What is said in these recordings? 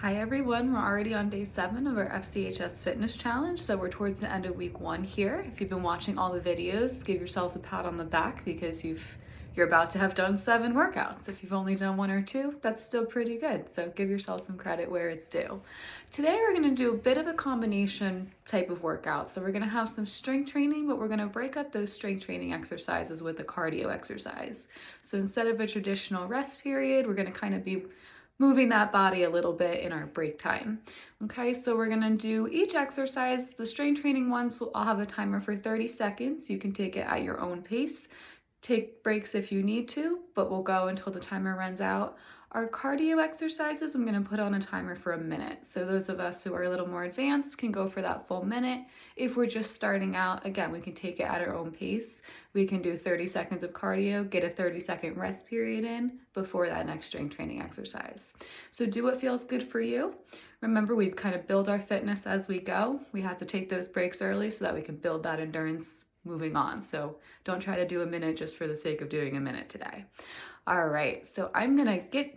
Hi everyone, we're already on day 7 of our FCHS Fitness Challenge, so we're towards the end of week 1 here. If you've been watching all the videos, give yourselves a pat on the back because you're about to have done 7 workouts. If you've only done 1 or 2, that's still pretty good, so give yourself some credit where it's due. Today we're going to do a bit of a combination type of workout. So we're going to have some strength training, but we're going to break up those strength training exercises with a cardio exercise. So instead of a traditional rest period, we're going to kind of be moving that body a little bit in our break time. Okay, so we're gonna do each exercise. The strength training ones, I'll have a timer for 30 seconds. You can take it at your own pace. Take breaks if you need to, but we'll go until the timer runs out. Our cardio exercises, I'm gonna put on a timer for a minute. So those of us who are a little more advanced can go for that full minute. If we're just starting out, again, we can take it at our own pace. We can do 30 seconds of cardio, get a 30-second rest period in before that next strength training exercise. So do what feels good for you. Remember, we've kind of build our fitness as we go. We have to take those breaks early so that we can build that endurance moving on. So don't try to do a minute just for the sake of doing a minute today. All right, so I'm gonna get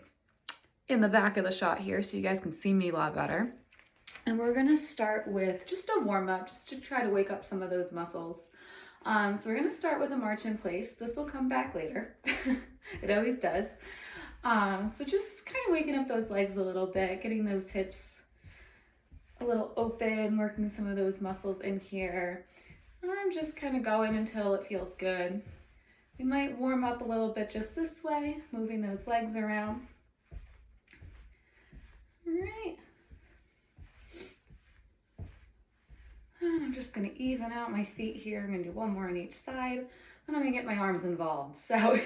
in the back of the shot here so you guys can see me a lot better. And we're gonna start with just a warm up, just to try to wake up some of those muscles. So we're gonna start with a march in place. This will come back later. It always does. So just kind of waking up those legs a little bit, getting those hips a little open, working some of those muscles in here. I'm just kind of going until it feels good. We might warm up a little bit just this way, moving those legs around. All right. And I'm just going to even out my feet here. I'm going to do one more on each side. And I'm going to get my arms involved. So I'm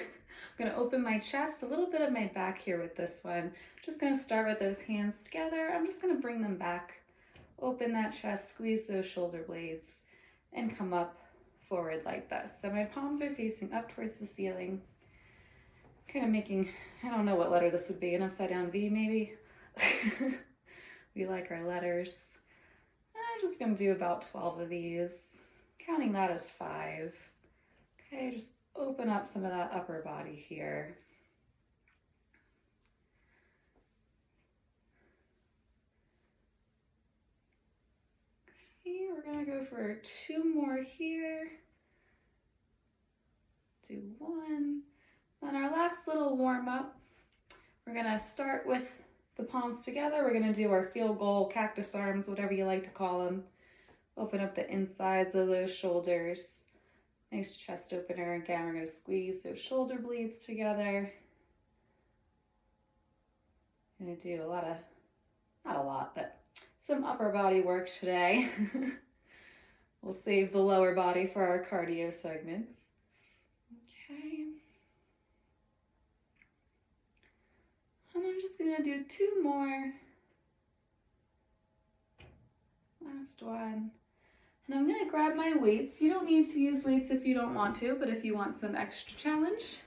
going to open my chest, a little bit of my back here with this one. Just going to start with those hands together. I'm just going to bring them back, open that chest, squeeze those shoulder blades, and come up forward like this. So my palms are facing up towards the ceiling, kind of making, I don't know what letter this would be, an upside down V maybe. We like our letters. I'm just going to do about 12 of these, counting that as 5. Okay, just open up some of that upper body here. Okay, we're going to go for 2 more here. Do 1. Then our last little warm up, we're going to start with the palms together. We're going to do our field goal, cactus arms, whatever you like to call them. Open up the insides of those shoulders. Nice chest opener. Again, we're going to squeeze those shoulder blades together. I'm going to do not a lot, but some upper body work today. We'll save the lower body for our cardio segments. Okay. And I'm just going to do 2 more. Last one. And I'm going to grab my weights. You don't need to use weights if you don't want to, but if you want some extra challenge,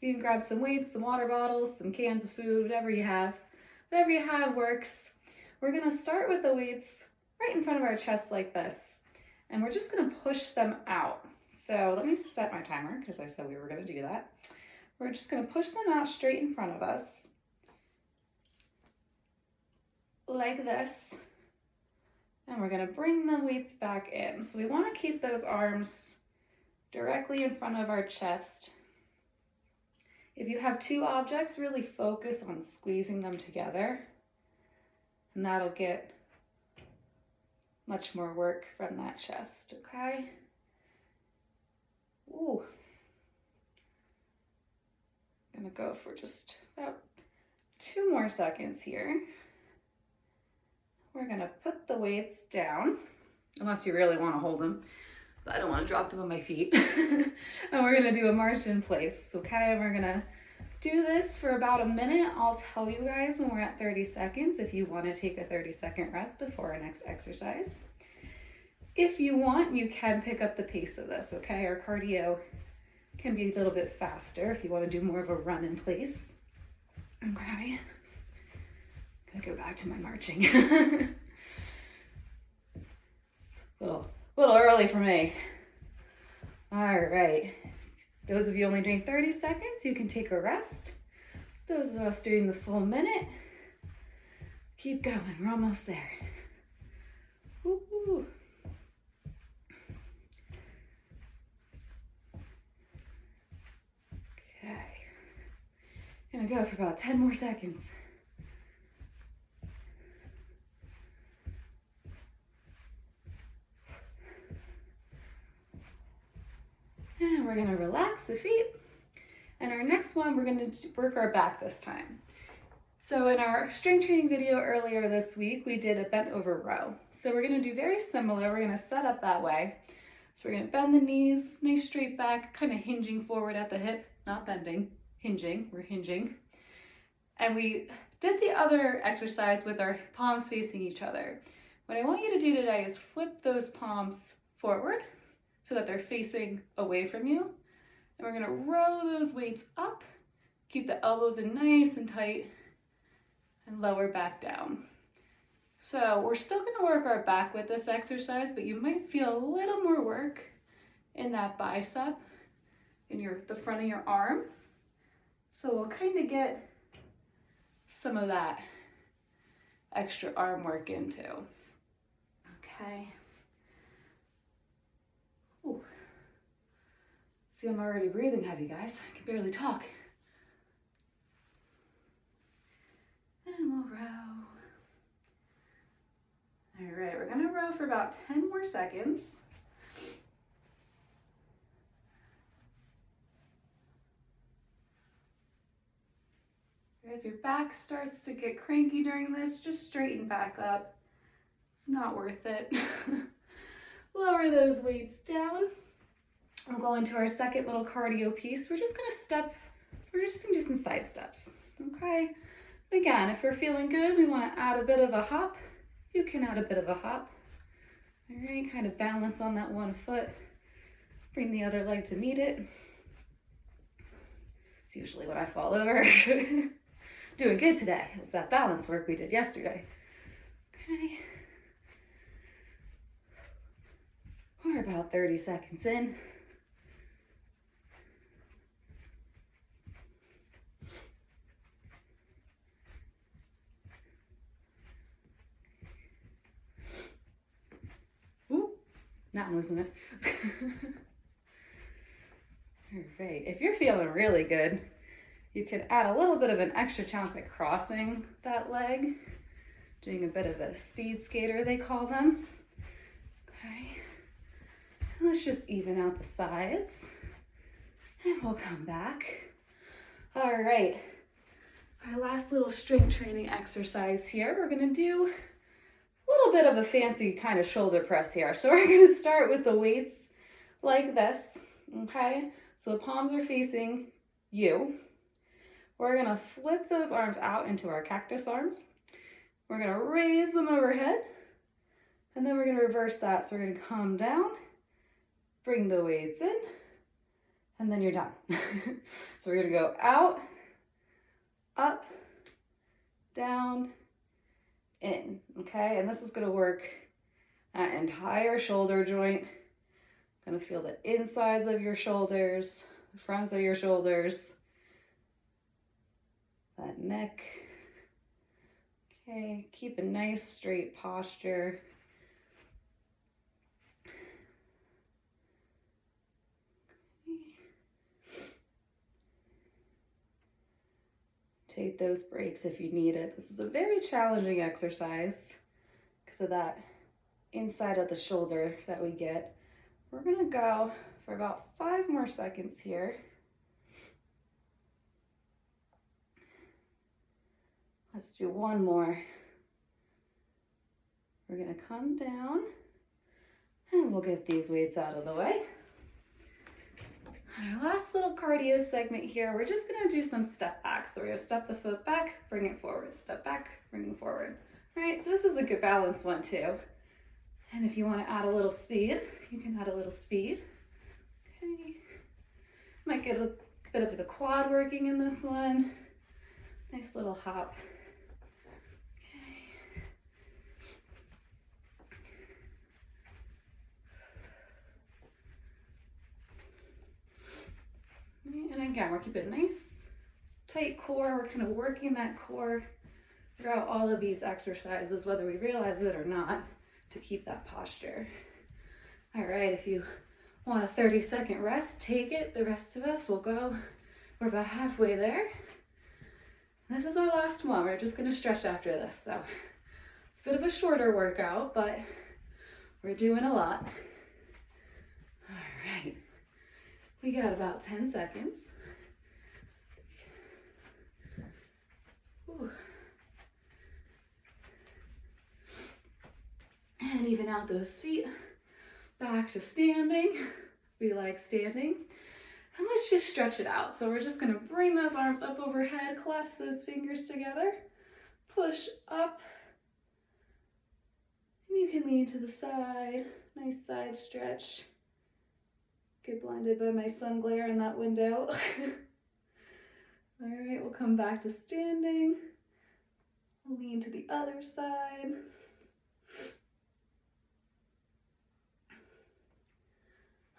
you can grab some weights, some water bottles, some cans of food, whatever you have. Whatever you have works. We're going to start with the weights right in front of our chest like this, and we're just going to push them out. So let me set my timer because I said we were going to do that. We're just going to push them out straight in front of us like this. And we're going to bring the weights back in. So we want to keep those arms directly in front of our chest. If you have 2 objects, really focus on squeezing them together. And that'll get much more work from that chest, okay? Ooh. I'm going to go for just about 2 more seconds here. We're going to put the weights down, unless you really want to hold them, but I don't want to drop them on my feet. And we're going to do a march in place, okay? We're going to do this for about a minute. I'll tell you guys when we're at 30 seconds if you want to take a 30-second rest before our next exercise. If you want, you can pick up the pace of this, okay? Our cardio can be a little bit faster if you want to do more of a run in place. Okay. Gonna go back to my marching. It's a little early for me. All right. Those of you only doing 30 seconds, you can take a rest. Those of us doing the full minute, Keep going, we're almost there. Woo-hoo. Okay. Gonna go for about 10 more seconds. And we're gonna relax the feet. And our next one, we're gonna work our back this time. So in our strength training video earlier this week, we did a bent over row. So we're gonna do very similar. We're gonna set up that way. So we're gonna bend the knees, nice straight back, kind of hinging forward at the hip, not bending, hinging, we're hinging. And we did the other exercise with our palms facing each other. What I want you to do today is flip those palms forward so that they're facing away from you. And we're gonna row those weights up, keep the elbows in nice and tight, and lower back down. So we're still gonna work our back with this exercise, but you might feel a little more work in that bicep, in the front of your arm. So we'll kind of get some of that extra arm work in too. Okay. Ooh. See, I'm already breathing heavy, guys. I can barely talk. And we'll row. All right, we're gonna row for about 10 more seconds. If your back starts to get cranky during this, just straighten back up. It's not worth it. Lower those weights down. We'll go into our second little cardio piece. We're just gonna do some side steps, okay? Again, if we're feeling good, we wanna add a bit of a hop. You can add a bit of a hop. All right, kind of balance on that one foot. Bring the other leg to meet it. It's usually when I fall over. Doing good today. It was that balance work we did yesterday. Okay. We're about 30 seconds in. Ooh, not losing it. All right, if you're feeling really good, you could add a little bit of an extra challenge by crossing that leg, doing a bit of a speed skater, they call them. Okay, and let's just even out the sides, and we'll come back. All right, our last little strength training exercise here, we're gonna do a little bit of a fancy kind of shoulder press here. So we're gonna start with the weights like this, okay? So the palms are facing you. We're gonna flip those arms out into our cactus arms. We're gonna raise them overhead, and then we're gonna reverse that. So we're gonna come down, bring the weights in, and then you're done. So we're gonna go out, up, down, in, okay? And this is gonna work that entire shoulder joint. Gonna feel the insides of your shoulders, the fronts of your shoulders, that neck. Okay, keep a nice straight posture. Take those breaks if you need it. This is a very challenging exercise because of that inside of the shoulder that we get. We're gonna go for about 5 more seconds here. Let's do one more. We're gonna come down and we'll get these weights out of the way. And our last little cardio segment here, we're just gonna do some step back. So we're gonna step the foot back, bring it forward, step back, bring it forward. All right, so this is a good balanced one too. And if you wanna add a little speed, you can add a little speed. Okay. Might get a bit of the quad working in this one. Nice little hop. And again, we're keeping a nice tight core. We're kind of working that core throughout all of these exercises, whether we realize it or not, to keep that posture. All right, if you want a 30-second rest, take it. The rest of us will go. We're about halfway there. This is our last one. We're just gonna stretch after this. So it's a bit of a shorter workout, but we're doing a lot. All right, we got about 10 seconds. Ooh. And even out those feet, back to standing. We like standing. And let's just stretch it out. So we're just gonna bring those arms up overhead, clasp those fingers together, push up. And you can lean to the side, nice side stretch. Get blinded by my sun glare in that window. All right, we'll come back to standing. We'll lean to the other side.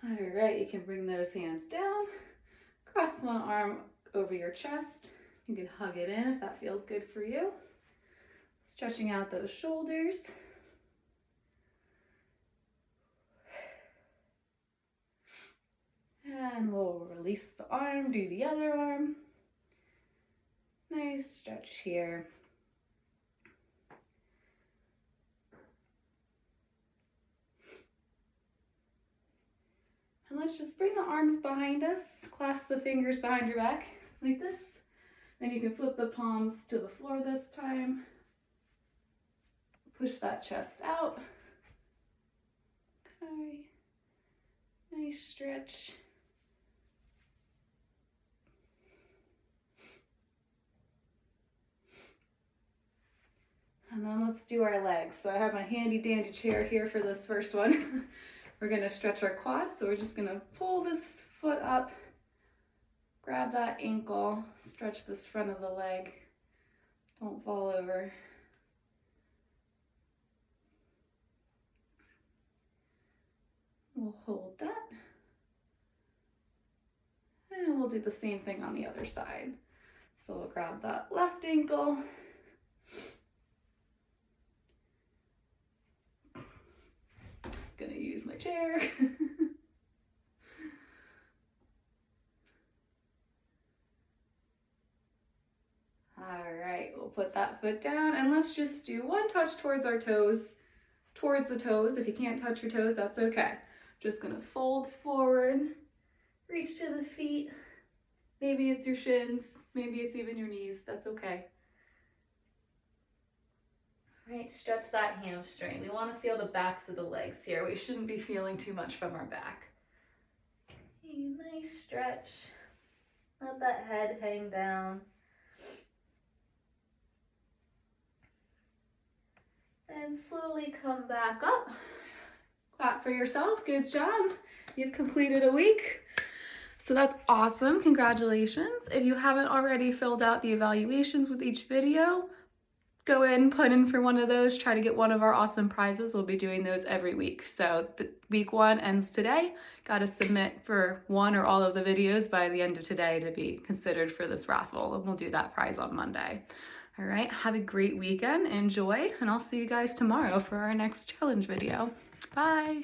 All right, you can bring those hands down. Cross one arm over your chest. You can hug it in if that feels good for you. Stretching out those shoulders. And we'll release the arm, do the other arm. Nice stretch here. And let's just bring the arms behind us, clasp the fingers behind your back like this. Then you can flip the palms to the floor this time. Push that chest out. Okay. Nice stretch. And then let's do our legs. So I have my handy dandy chair here for this first one. We're gonna stretch our quads. So we're just gonna pull this foot up, grab that ankle, stretch this front of the leg. Don't fall over. We'll hold that. And we'll do the same thing on the other side. So we'll grab that left ankle. Gonna use my chair. All right, we'll put that foot down and let's just do one touch towards our toes, towards the toes. If you can't touch your toes, that's okay. Just gonna fold forward, reach to the feet. Maybe it's your shins, maybe it's even your knees, that's okay. All right, stretch that hamstring. We want to feel the backs of the legs here. We shouldn't be feeling too much from our back. Okay, nice stretch. Let that head hang down. And slowly come back up. Clap for yourselves, good job. You've completed a week. So that's awesome, congratulations. If you haven't already filled out the evaluations with each video, go in, put in for one of those, try to get one of our awesome prizes. We'll be doing those every week. So the week 1 ends today. Got to submit for one or all of the videos by the end of today to be considered for this raffle. And we'll do that prize on Monday. All right, have a great weekend, enjoy, and I'll see you guys tomorrow for our next challenge video. Bye.